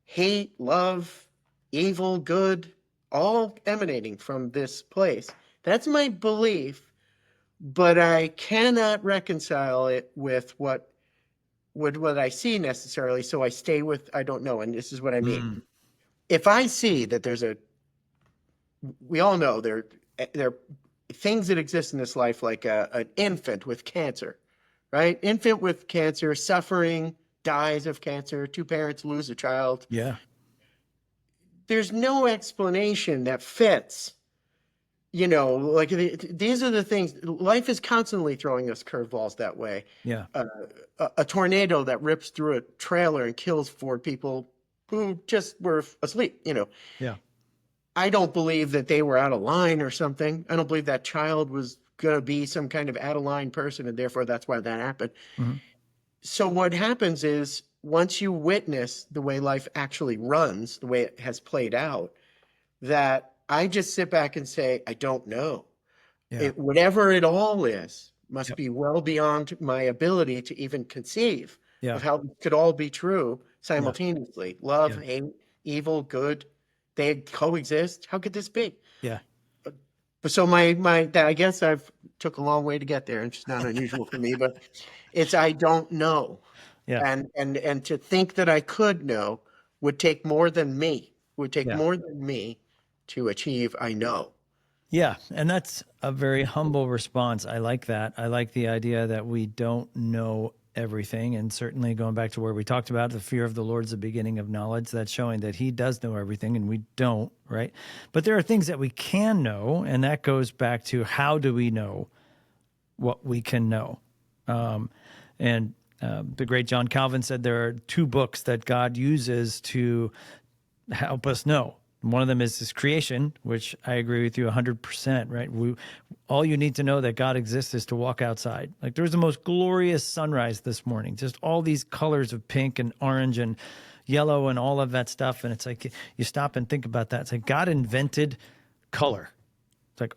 Hate, love, evil, good, all emanating from this place. That's my belief, but I cannot reconcile it with what I see necessarily. So I stay with I don't know, and this is what I mean. Mm. If I see that we all know there are things that exist in this life, like an infant with cancer, right? Infant with cancer, suffering, dies of cancer. Two parents lose a child. Yeah. There's no explanation that fits. Like these are the things. Life is constantly throwing us curveballs that way. Yeah. Uh, a tornado that rips through a trailer and kills four people who just were asleep. Yeah. I don't believe that they were out of line or something. I don't believe that child was going to be some kind of out of line person, and therefore that's why that happened. Hmm. So what happens is once you witness the way life actually runs, the way it has played out, that I just sit back and say, I don't know. Yeah. Whatever it all is must Yep. be well beyond my ability to even conceive Yeah. of how it could all be true Yeah. simultaneously. Love, Yeah. hate, evil, good, they coexist. How could this be? Yeah. But so I guess I've took a long way to get there. It's just not unusual for me, but it's I don't know. Yeah. And to think that I could know would take more than me, Yeah. to achieve I know. Yeah, and that's a very humble response. I like that. I like the idea that we don't know everything. And certainly going back to where we talked about the fear of the Lord is the beginning of knowledge, that's showing that he does know everything and we don't, right? But there are things that we can know. And that goes back to how do we know what we can know? And the great John Calvin said there are two books that God uses to help us know. One of them is his creation, which I agree with you 100%, right? All you need to know that God exists is to walk outside. Like there was the most glorious sunrise this morning, just all these colors of pink and orange and yellow and all of that stuff. And it's like, you stop and think about that. It's like God invented color. It's like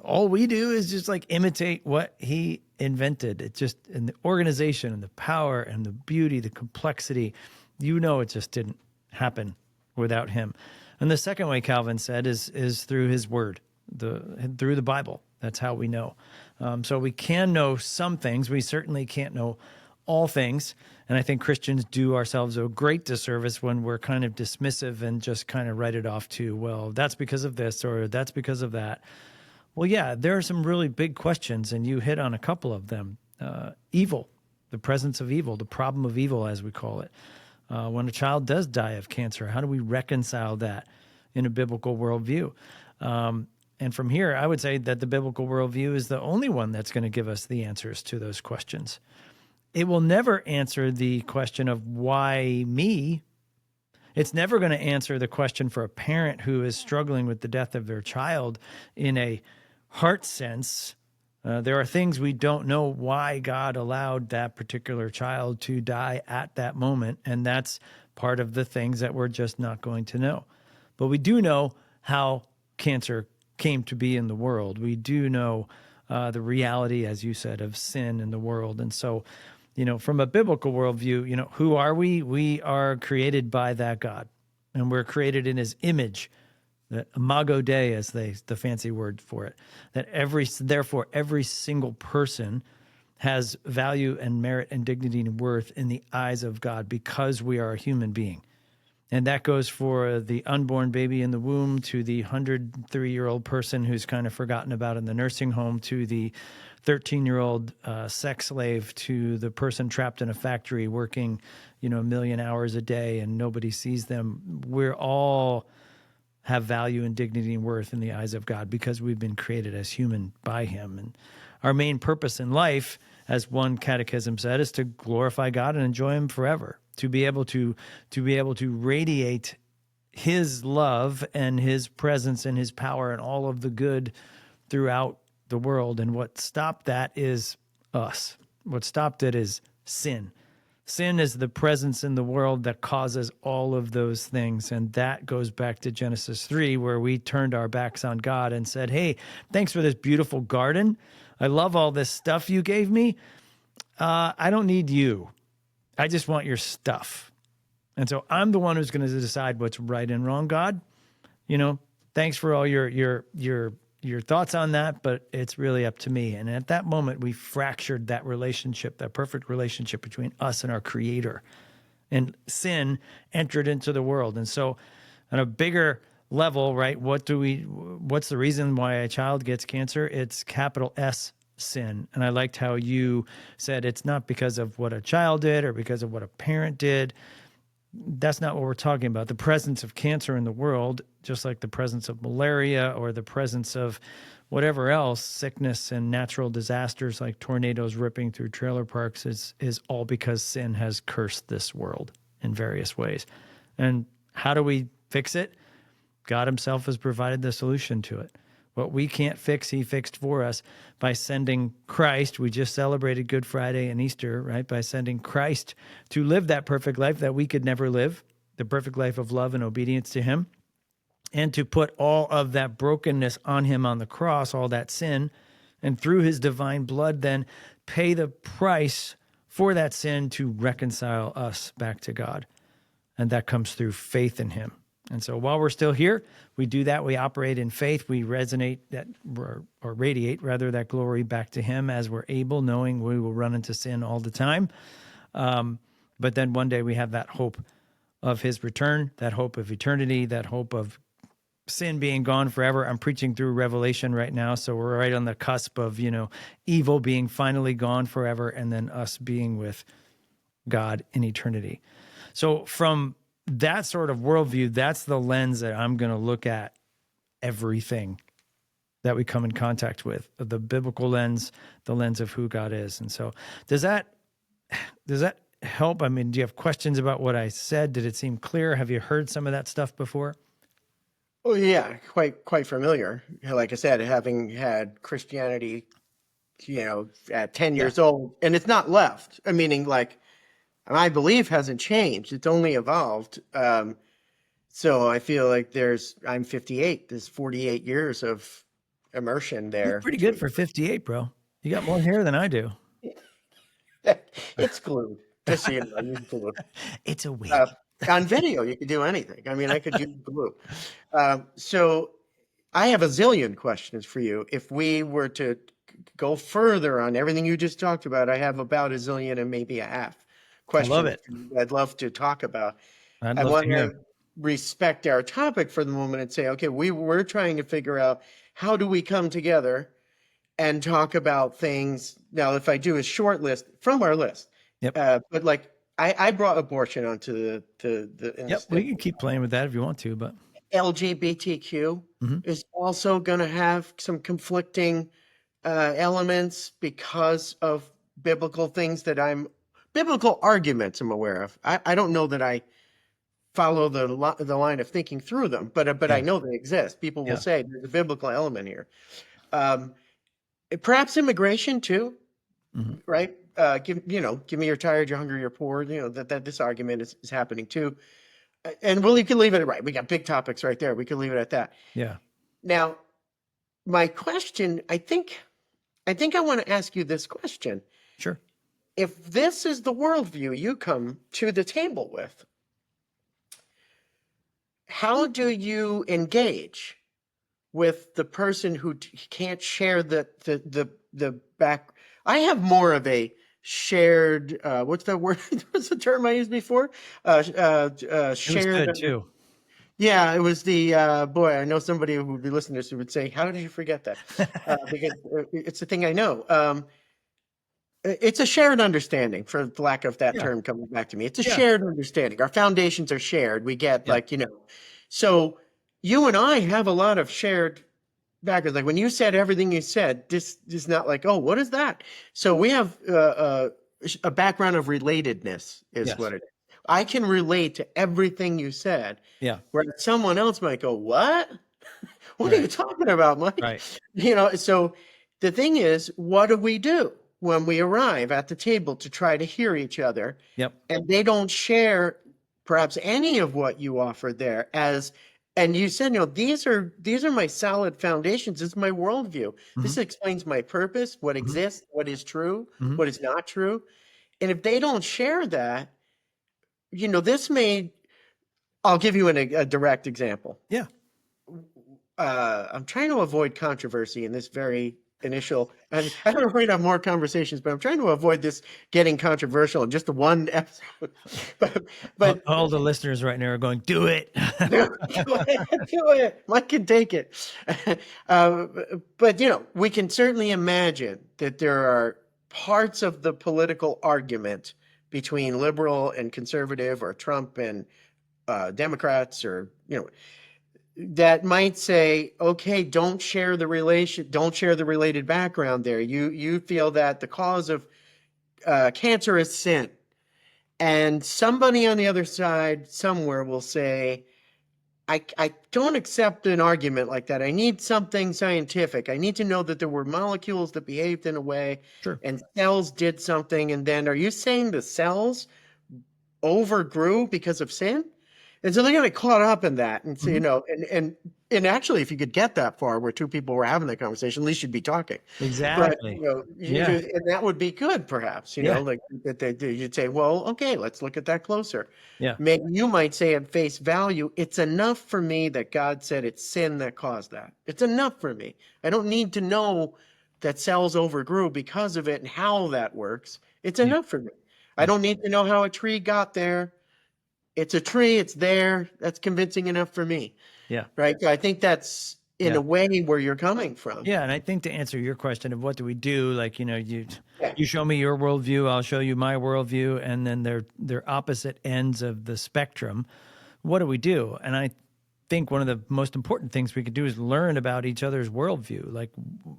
all we do is just like imitate what he invented. It's just in the organization and the power and the beauty, the complexity, it just didn't happen without him. And the second way Calvin said is through his word, through the Bible. That's how we know. So we can know some things. We certainly can't know all things. And I think Christians do ourselves a great disservice when we're kind of dismissive and just kind of write it off to, well, that's because of this or that's because of that. Well, yeah, there are some really big questions, and you hit on a couple of them. evil, the presence of evil, the problem of evil, as we call it. When a child does die of cancer, how do we reconcile that in a biblical worldview? And from here, I would say that the biblical worldview is the only one that's going to give us the answers to those questions. It will never answer the question of why me. It's never going to answer the question for a parent who is struggling with the death of their child in a heart sense. There are things we don't know why God allowed that particular child to die at that moment, and that's part of the things that we're just not going to know. But we do know how cancer came to be in the world. We do know the reality, as you said, of sin in the world. And so, from a biblical worldview, who are we? We are created by that God, and we're created in his image. The imago Dei, as the fancy word for it, that therefore every single person has value and merit and dignity and worth in the eyes of God because we are a human being. And that goes for the unborn baby in the womb, to the 103-year-old person who's kind of forgotten about in the nursing home, to the 13-year-old sex slave, to the person trapped in a factory working, 1 million hours a day and nobody sees them. We're all have value and dignity and worth in the eyes of God because we've been created as human by him. And our main purpose in life, as one catechism said, is to glorify God and enjoy him forever, to be able to radiate his love and his presence and his power and all of the good throughout the world. And what stopped that is us. What stopped it is sin. Sin is the presence in the world that causes all of those things. And that goes back to Genesis 3, where we turned our backs on God and said, hey, thanks for this beautiful garden. I love all this stuff you gave me. I don't need you. I just want your stuff. And so I'm the one who's going to decide what's right and wrong, God. Thanks for all your thoughts on that, but it's really up to me. And at that moment, we fractured that relationship, that perfect relationship between us and our Creator. And sin entered into the world. And so on a bigger level, right, what's the reason why a child gets cancer? It's capital S, sin. And I liked how you said it's not because of what a child did or because of what a parent did. That's not what we're talking about. The presence of cancer in the world, just like the presence of malaria or the presence of whatever else, sickness and natural disasters like tornadoes ripping through trailer parks, is all because sin has cursed this world in various ways. And how do we fix it? God himself has provided the solution to it. What we can't fix, he fixed for us by sending Christ. We just celebrated Good Friday and Easter, right? By sending Christ to live that perfect life that we could never live, the perfect life of love and obedience to him, and to put all of that brokenness on him on the cross, all that sin, and through his divine blood then pay the price for that sin to reconcile us back to God. And that comes through faith in him. And so while we're still here, we do that. We operate in faith. We resonate that, or radiate rather, that glory back to him as we're able, knowing we will run into sin all the time. But then one day we have that hope of his return, that hope of eternity, that hope of sin being gone forever. I'm preaching through Revelation right now, so we're right on the cusp of, evil being finally gone forever, and then us being with God in eternity. So from that sort of worldview, that's the lens that I'm going to look at everything that we come in contact with, the biblical lens, the lens of who God is. And so does that help? I mean, do you have questions about what I said? Did it seem clear? Have you heard some of that stuff before? Oh yeah, quite familiar. Like I said, having had Christianity, at 10 years old, and it's not left. Meaning, like, my belief hasn't changed; it's only evolved. So I feel like I'm 58. There's 48 years of immersion there. You're pretty good for 58, bro. You got more hair than I do. It's glued. Just so you know, I'm glued. It's a wig. On video, you could do anything. I mean, I could do glue. So I have a zillion questions for you. If we were to go further on everything you just talked about, I have about a zillion and maybe a half questions. I love it. I'd love to talk about. I'd I love want to hear. to respect our topic for the moment and say, okay, we're trying to figure out how do we come together and talk about things Now, if I do a short list from our list, Yep. but like I brought abortion onto the Yep. We can keep playing with that if you want to, but LGBTQ Mhm. is also going to have some conflicting elements because of biblical things biblical arguments I'm aware of. I don't know that I follow the line of thinking through them, but I yeah. know they exist. People will Yeah. say there's a biblical element here. Um, Perhaps immigration too, Mhm. right? Give me you're tired, you're hungry, you're poor. That this argument is happening too. And you can leave it right. We got big topics right there. We can leave it at that. Yeah. Now, my question, I think I want to ask you this question. Sure. If this is the worldview you come to the table with, how do you engage with the person who can't share the back? I have more of a shared what's that word? What's the term I used before? It was Shared. good too. Yeah, it was the boy. I know somebody who would be listening to this who would say, "How did you forget that?" Because it's the thing I know. It's a shared understanding, for the lack of that Yeah. term coming back to me. It's a Yeah. shared understanding. Our foundations are shared. We get Yeah. so you and I have a lot of shared backgrounds. Like when you said everything you said, this is not like, oh, what is that? So we have a background of relatedness, is Yes. what it is. I can relate to everything you said, Yeah. where someone else might go, what? What are you Right. talking about, Mike? Right. So the thing is, what do we do when we arrive at the table to try to hear each other Yep. and they don't share perhaps any of what you offered there and you said, these are my solid foundations. This is my worldview. This Mhm. explains my purpose, what Mhm. exists, what is true, Mhm. what is not true. And if they don't share that, I'll give you a direct example. Yeah. I'm trying to avoid controversy in this very initial, and I don't know if we're gonna have more conversations, but I'm trying to avoid this getting controversial in just the one episode. But All the listeners right now are going, do it. do it. Mike can take it. Uh, but we can certainly imagine that there are parts of the political argument between liberal and conservative, or Trump and Democrats, or that might say, okay, don't share the related background there. You feel that the cause of cancer is sin, and somebody on the other side somewhere will say, I don't accept an argument like that. I need something scientific. I need to know that there were molecules that behaved in a way Sure. and cells did something. And then are you saying the cells overgrew because of sin? And so they're going to get caught up in that. And so, Mhm. and actually, if you could get that far where two people were having that conversation, at least you'd be talking. But, Exactly. Yeah. and that would be good, perhaps, Yeah. like that you'd say, well, okay, let's look at that closer. Yeah. Maybe you might say at face value, it's enough for me that God said it's sin that caused that. It's enough for me. I don't need to know that cells overgrew because of it and how that works. It's Yeah. enough for me. I Yeah. don't need to know how a tree got there. It's a tree, it's there. That's convincing enough for me. Yeah. Right? So I think that's in Yeah. a way where you're coming from. Yeah, and I think to answer your question of what do we do, like you Yeah. show me your worldview, I'll show you my worldview, and then they're opposite ends of the spectrum. What do we do? And I think one of the most important things we could do is learn about each other's worldview. Like,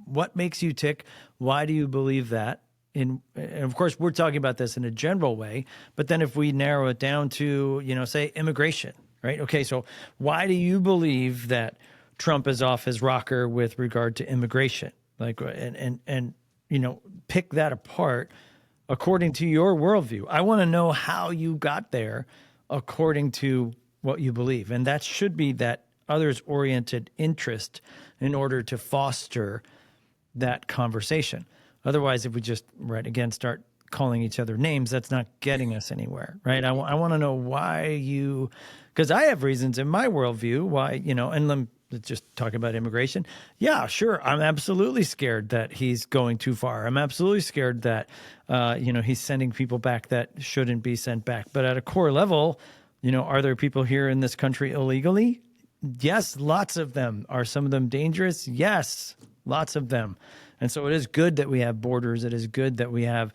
what makes you tick? Why do you believe that? And of course, we're talking about this in a general way, but then if we narrow it down to, say immigration, right? Okay, so why do you believe that Trump is off his rocker with regard to immigration? Like, and pick that apart according to your worldview. I want to know how you got there according to what you believe. And that should be that others-oriented interest in order to foster that conversation. Otherwise, if we just, start calling each other names, that's not getting us anywhere, right? I want to know why because I have reasons in my worldview why, and let's just talk about immigration. Yeah, sure. I'm absolutely scared that he's going too far. I'm absolutely scared that, he's sending people back that shouldn't be sent back. But at a core level, are there people here in this country illegally? Yes, lots of them. Are some of them dangerous? Yes, lots of them. And so it is good that we have borders. It is good that we have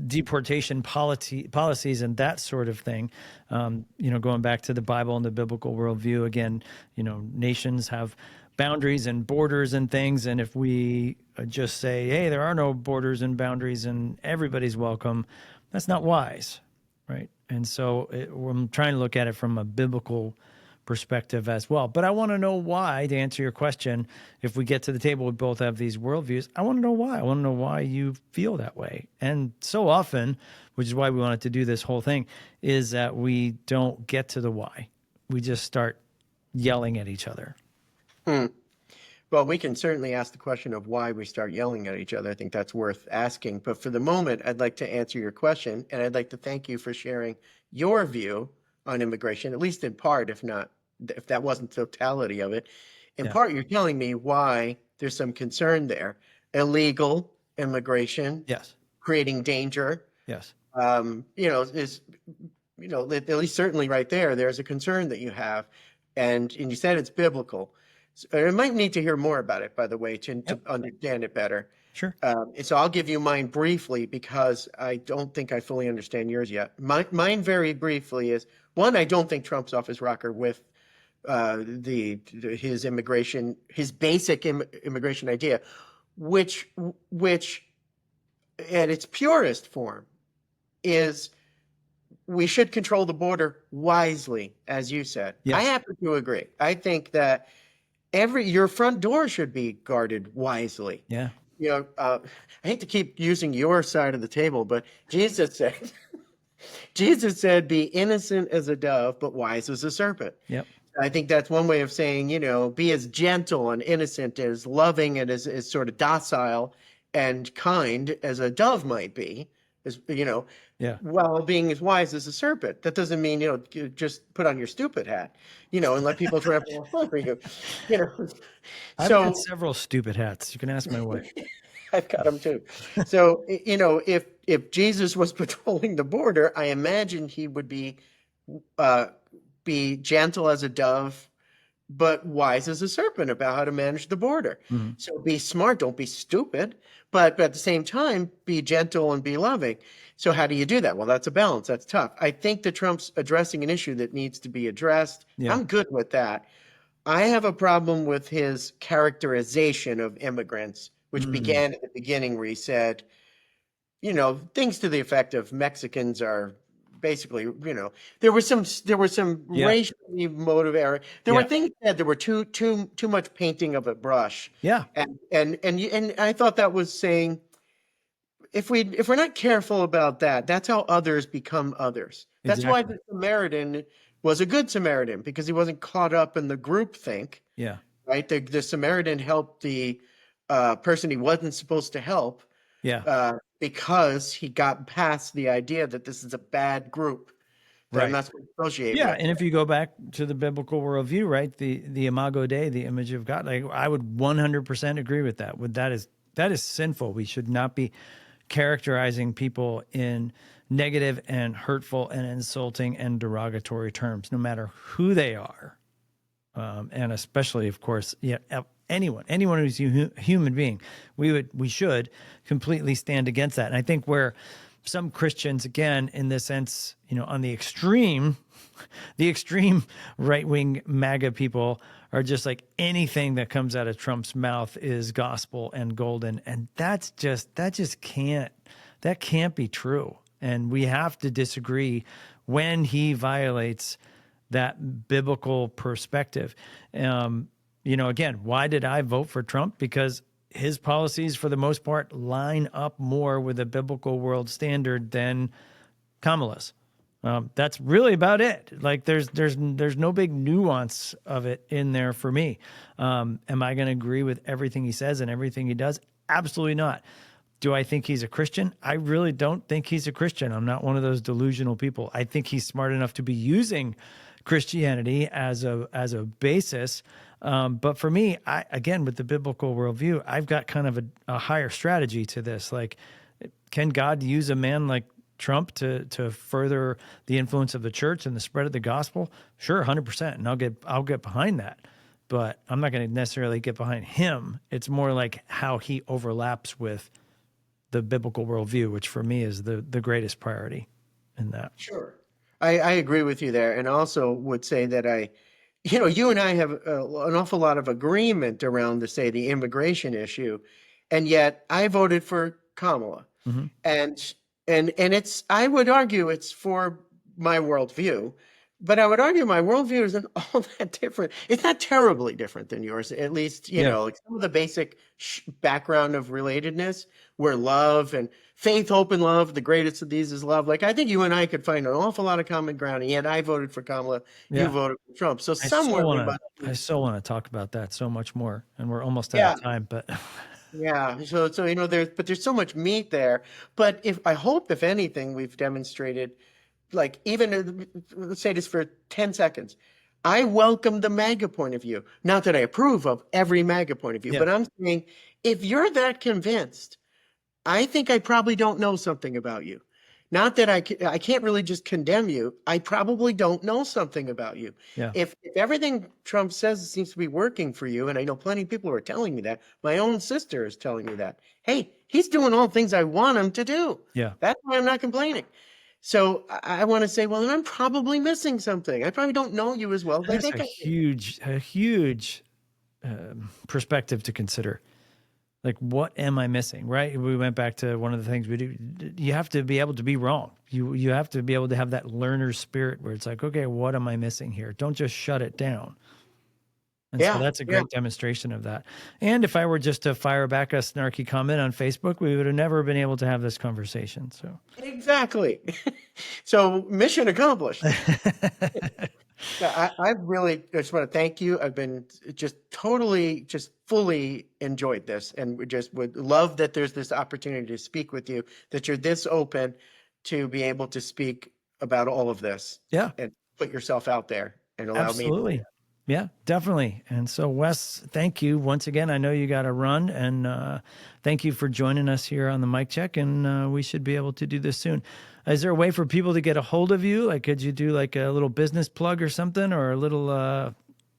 deportation policies and that sort of thing. Going back to the Bible and the biblical worldview, again, nations have boundaries and borders and things. And if we just say, hey, there are no borders and boundaries and everybody's welcome, that's not wise, right? And so I'm trying to look at it from a biblical perspective as well. But I want to know why, to answer your question, if we get to the table, we both have these worldviews. I want to know why. I want to know why you feel that way. And so often, which is why we wanted to do this whole thing, is that we don't get to the why. We just start yelling at each other. Well, we can certainly ask the question of why we start yelling at each other. I think that's worth asking. But for the moment, I'd like to answer your question, and I'd like to thank you for sharing your view on immigration, at least in part, if that wasn't the totality of it. In part, you're telling me why there's some concern there. Illegal immigration, Yes. creating danger, Yes. is, at least certainly right there's a concern that you have. And you said it's biblical. So I might need to hear more about it, by the way, to understand it better. Sure. So I'll give you mine briefly because I don't think I fully understand yours yet. Mine very briefly is, one, I don't think Trump's off his rocker with his basic immigration idea, which at its purest form is we should control the border wisely, as you said. Yes. I happen to agree. I think that your front door should be guarded wisely. Yeah. I hate to keep using your side of the table, but Jesus said, be innocent as a dove, but wise as a serpent. Yep. I think that's one way of saying, be as gentle and innocent, as loving and as sort of docile and kind as a dove might be, while being as wise as a serpent. That doesn't mean, you just put on your stupid hat, and let people trample all over you. I've got several stupid hats. You can ask my wife. I've got them too. So, if Jesus was patrolling the border, I imagine he would be gentle as a dove, but wise as a serpent about how to manage the border. Mm-hmm. So be smart, don't be stupid, but at the same time, be gentle and be loving. So how do you do that? Well, that's a balance. That's tough. I think that Trump's addressing an issue that needs to be addressed. Yeah. I'm good with that. I have a problem with his characterization of immigrants, which began at the beginning where he said, things to the effect of Mexicans are basically, there was some racially motive error. There were things that there were too much painting of a brush. Yeah. And I thought that was saying, if we're not careful about that, that's how others become others. That's why the Samaritan was a good Samaritan, because he wasn't caught up in the groupthink. Yeah. Right. The Samaritan helped the person he wasn't supposed to help. Yeah. Because he got past the idea that this is a bad group that I'm not supposed to associate with. Yeah, and if you go back to the biblical worldview, right, the Imago Dei, the image of God, I would 100% agree with that. That is sinful. We should not be characterizing people in negative and hurtful and insulting and derogatory terms, no matter who they are, and especially, of course, anyone who's a human being, we should completely stand against that. And I think where some Christians, again, in this sense, on the extreme right-wing MAGA people are just like, anything that comes out of Trump's mouth is gospel and golden. And that can't be true. And we have to disagree when he violates that biblical perspective. Again, why did I vote for Trump? Because his policies, for the most part, line up more with a biblical world standard than Kamala's. That's really about it. Like there's no big nuance of it in there for me. Am I going to agree with everything he says and everything he does? Absolutely not. Do I think he's a Christian? I really don't think he's a Christian. I'm not one of those delusional people. I think he's smart enough to be using Christianity as a basis. But for me, again, with the biblical worldview, I've got kind of a higher strategy to this. Like, can God use a man like Trump to further the influence of the church and the spread of the gospel? Sure, 100%. And I'll get behind that. but I'm not going to necessarily get behind him. It's more like how he overlaps with the biblical worldview, which for me is the greatest priority in that. Sure. I agree with you there. And also would say that you and I have an awful lot of agreement around the immigration issue. And yet I voted for Kamala. Mhm. And I would argue it's for my worldview, but I would argue my worldview isn't all that different. It's not terribly different than yours, at least, like some of the basic background of relatedness, where love and faith, hope, and love, the greatest of these is love. Like, I think you and I could find an awful lot of common ground, and yet I voted for Kamala, you voted for Trump. So somewhere I so want to talk about that so much more, and we're almost out of time, but yeah. So there's so much meat there. But I hope, if anything, we've demonstrated, like, even let's say this for 10 seconds. I welcome the MAGA point of view. Not that I approve of every MAGA point of view, but I'm saying, if you're that convinced, I think I probably don't know something about you. Not that I can't really just condemn you. I probably don't know something about you. Yeah. If everything Trump says seems to be working for you, and I know plenty of people who are telling me that, my own sister is telling me that, hey, he's doing all the things I want him to do. Yeah. That's why I'm not complaining. So I want to say, well, then I'm probably missing something. I probably don't know you as well. But That's a huge perspective to consider. Like, what am I missing, right? We went back to one of the things we do. You have to be able to be wrong. You have to be able to have that learner spirit where it's like, okay, what am I missing here? Don't just shut it down. And so that's a great demonstration of that. And if I were just to fire back a snarky comment on Facebook, we would have never been able to have this conversation. So exactly. So mission accomplished. I really just want to thank you. I've been just fully enjoyed this, and we just would love that there's this opportunity to speak with you, that you're this open to be able to speak about all of this. Yeah. And put yourself out there and allow me. Yeah, definitely. And so, Wes, thank you once again. I know you got to run, and thank you for joining us here on the Mic Check, and we should be able to do this soon. Is there a way for people to get a hold of you? Like, could you do like a little business plug or something, or a little?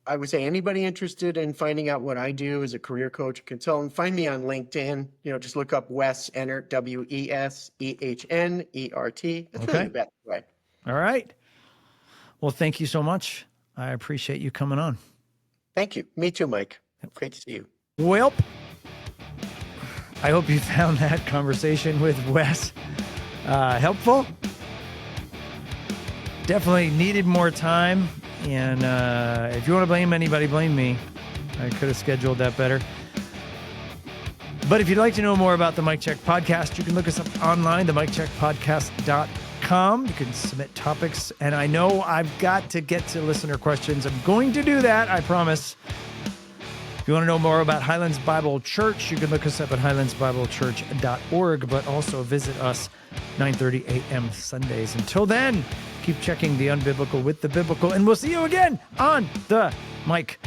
I would say anybody interested in finding out what I do as a career coach, consultant, find me on LinkedIn. Just look up Wes Ehnert, WESEHNERT. That's really the best way. All right. Well, thank you so much. I appreciate you coming on. Thank you. Me too, Mike. Great to see you. Well, I hope you found that conversation with Wes helpful. Definitely needed more time. And if you want to blame anybody, blame me. I could have scheduled that better. But if you'd like to know more about the Mic Check podcast, you can look us up online, themiccheckpodcast.com. You can submit topics. And I know I've got to get to listener questions. I'm going to do that, I promise. If you want to know more about Highlands Bible Church, you can look us up at highlandsbiblechurch.org, but also visit us 9:30 a.m. Sundays. Until then, keep checking the unbiblical with the biblical, and we'll see you again on the Mic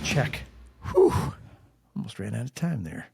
Check. Whew. Almost ran out of time there.